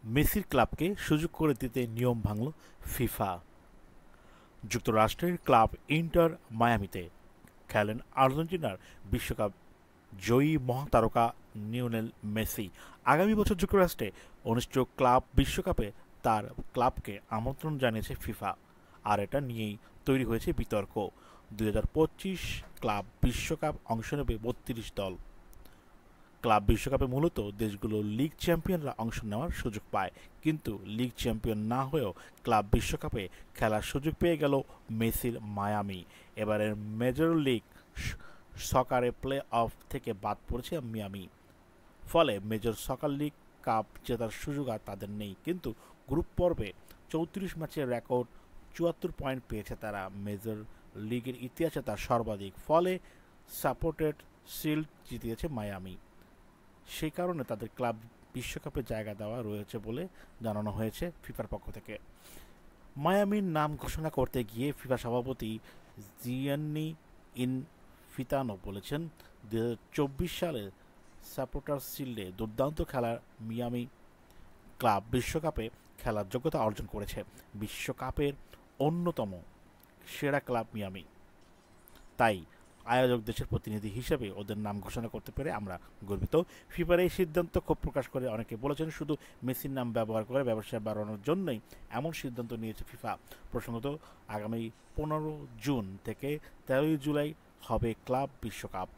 মেসির ক্লাবকে সুযোগ করে দিতে নিয়ম ভাঙল ফিফা। যুক্তরাষ্ট্রের ক্লাব ইন্টার মায়ামিতে খেলেন আর্জেন্টিনার বিশ্বকাপ জয়ী মহাতারকা লিওনেল মেসি। আগামী বছর যুক্তরাষ্ট্রে অনুষ্ঠেয় ক্লাব বিশ্বকাপে তার ক্লাবকে আমন্ত্রণ জানিয়েছে ফিফা। আর এটা নিয়েই তৈরি হয়েছে বিতর্ক। 2025 ক্লাব বিশ্বকাপ অংশ নেবে 32 দল। ক্লাব বিশ্বকাপে মূলত দেশগুলোর লিগ চ্যাম্পিয়নরা অংশ নেওয়ার সুযোগ পায়, কিন্তু লিগ চ্যাম্পিয়ন না হয়েও ক্লাব বিশ্বকাপে খেলার সুযোগ পেয়ে গেল মেসির মায়ামি। এবারের মেজর লিগ সকারে প্লে অফ থেকে বাদ পড়েছে মিয়ামি। ফলে মেজর সকার লিগ কাপ জেতার সুযোগ আর তাদের নেই। কিন্তু গ্রুপ পর্বে 34 ম্যাচের রেকর্ড 74 পয়েন্ট পেয়েছে তারা, মেজর লিগের ইতিহাসে তার সর্বাধিক। ফলে সাপোর্টেড শিল্ড জিতিয়েছে মায়ামি। সেই কারণে তাদের ক্লাব বিশ্বকাপে জায়গা দেওয়া রয়েছে বলে জানানো হয়েছে ফিফার পক্ষ থেকে। মায়ামির নাম ঘোষণা করতে গিয়ে ফিফা সভাপতি জিয়ান্নি ইনফিতানো বলেছেন, 2024 সালে সাপোর্টার শিল্ডে দুর্দান্ত খেলার মিয়ামি ক্লাব বিশ্বকাপে খেলার যোগ্যতা অর্জন করেছে। বিশ্বকাপের অন্যতম সেরা ক্লাব মিয়ামি, তাই আয়োজক দেশের প্রতিনিধি হিসেবে ওদের নাম ঘোষণা করতে পেরে আমরা গর্বিত। ফিফার এই সিদ্ধান্ত ক্ষোভ প্রকাশ করে অনেকে বলেছেন, শুধু মেসির নাম ব্যবহার করে ব্যবসা বাড়ানোর জন্যই এমন সিদ্ধান্ত নিয়েছে ফিফা। প্রসঙ্গত, আগামী 15 জুন থেকে 13 জুলাই হবে ক্লাব বিশ্বকাপ।